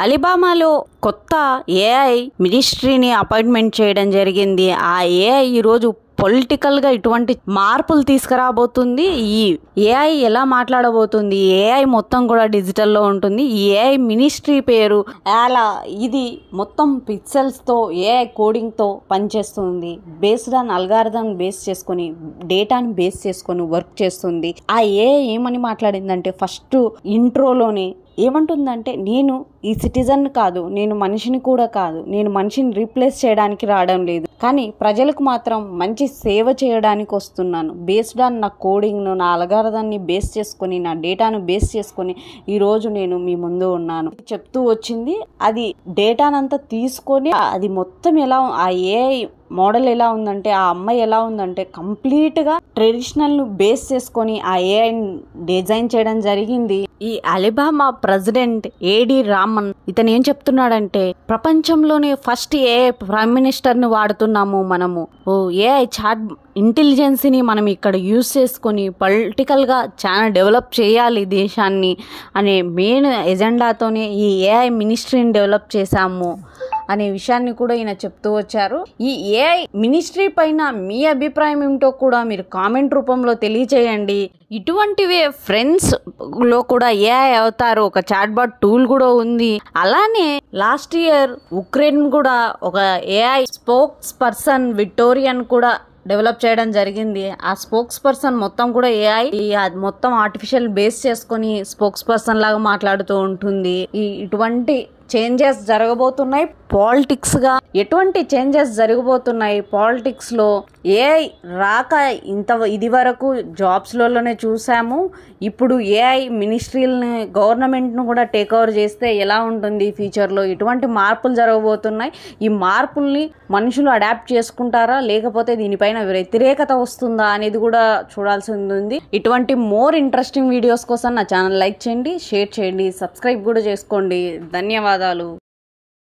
అలీబాబాలో కొత్త AI మినిస్ట్రీని appointment చేయడం జరిగింది. ఆ ఏఐ ఈరోజు పొలిటికల్గా ఇటువంటి మార్పులు తీసుకురాబోతుంది. ఈ ఏఐ ఎలా మాట్లాడబోతుంది, ఏఐ మొత్తం కూడా డిజిటల్లో ఉంటుంది. ఈ ఏఐ మినిస్ట్రీ పేరు అలా ఇది మొత్తం పిక్సెల్స్తో ఏఐ కోడింగ్తో పనిచేస్తుంది. బేస్డ్ ఆన్ అల్గారిథం బేస్ చేసుకొని, డేటాని బేస్ చేసుకొని వర్క్ చేస్తుంది. ఆ ఏఐ ఏమని మాట్లాడిందంటే ఫస్ట్ ఇంట్రోలోనే ఏమంటుందంటే, నేను ఈ సిటిజన్ కాదు, నేను మనిషిని కూడా కాదు, నేను మనిషిని రీప్లేస్ చేయడానికి రావడం లేదు, కానీ ప్రజలకు మాత్రం మంచి సేవ చేయడానికి వస్తున్నాను. బేస్డ్ ఆన్ నా కోడింగ్ను, నా అల్గారిథాన్ని బేస్ చేసుకొని, నా డేటాను బేస్ చేసుకొని ఈరోజు నేను మీ ముందు ఉన్నాను చెప్తూ వచ్చింది. అది డేటానంతా తీసుకొని అది మొత్తం ఎలా ఆ ఏఐ మోడల్ ఎలా ఉందంటే, ఆ అమ్మాయి ఎలా ఉందంటే కంప్లీట్గా ట్రెడిషనల్ను బేస్ చేసుకొని ఆ ఏఐని డిజైన్ చేయడం జరిగింది. ఈ అలీబాబా ప్రెసిడెంట్ ఏడి రామన్ ఇతను ఏం చెప్తున్నాడంటే, ప్రపంచంలోనే ఫస్ట్ ఏఐ ప్రైమ్ మినిస్టర్ని వాడుతున్నాము మనము. ఏఐ చాట్ ఇంటెలిజెన్స్ని మనం ఇక్కడ యూజ్ చేసుకొని పొలిటికల్గా చాలా డెవలప్ చేయాలి దేశాన్ని అనే మెయిన్ ఎజెండాతోనే ఈ ఏఐ మినిస్ట్రీని డెవలప్ చేశాము అనే విషయాన్ని కూడా ఈయన చెప్తూ వచ్చారు. ఈ ఏఐ మినిస్ట్రీ పైన మీ అభిప్రాయం ఏమిటో కూడా మీరు కామెంట్ రూపంలో తెలియచేయండి. ఇటువంటివే ఫ్రెండ్స్ లో కూడా ఏఐ అవతారు ఒక చాట్బాట్ టూల్ కూడా ఉంది. అలానే లాస్ట్ ఇయర్ ఉక్రెయిన్ కూడా ఒక ఏఐ స్పోక్స్ పర్సన్ విక్టోరియన్ కూడా డెవలప్ చేయడం జరిగింది. ఆ స్పోక్స్ పర్సన్ మొత్తం కూడా ఏఐ మొత్తం ఆర్టిఫిషియల్ బేస్ చేసుకొని స్పోక్స్ పర్సన్ లాగా మాట్లాడుతూ ఉంటుంది. ఇటువంటి చేంజెస్ జరగబోతున్నాయి. పాలిటిక్స్గా ఎటువంటి చేంజెస్ జరగబోతున్నాయి పాలిటిక్స్లో. ఏఐ రాక ఇది వరకు జాబ్స్లోనే చూసాము. ఇప్పుడు ఏఐ మినిస్ట్రీలని గవర్నమెంట్ను కూడా టేక్ ఓవర్ చేస్తే ఎలా ఉంటుంది ఫ్యూచర్లో, ఇటువంటి మార్పులు జరగబోతున్నాయి. ఈ మార్పుల్ని మనుషులు అడాప్ట్ చేసుకుంటారా, లేకపోతే దీనిపైన వ్యతిరేకత వస్తుందా అనేది కూడా చూడాల్సి ఉంది. ఇటువంటి మోర్ ఇంట్రెస్టింగ్ వీడియోస్ కోసం నా ఛానల్ లైక్ చేయండి, షేర్ చేయండి, సబ్స్క్రైబ్ కూడా చేసుకోండి. ధన్యవాదాలు.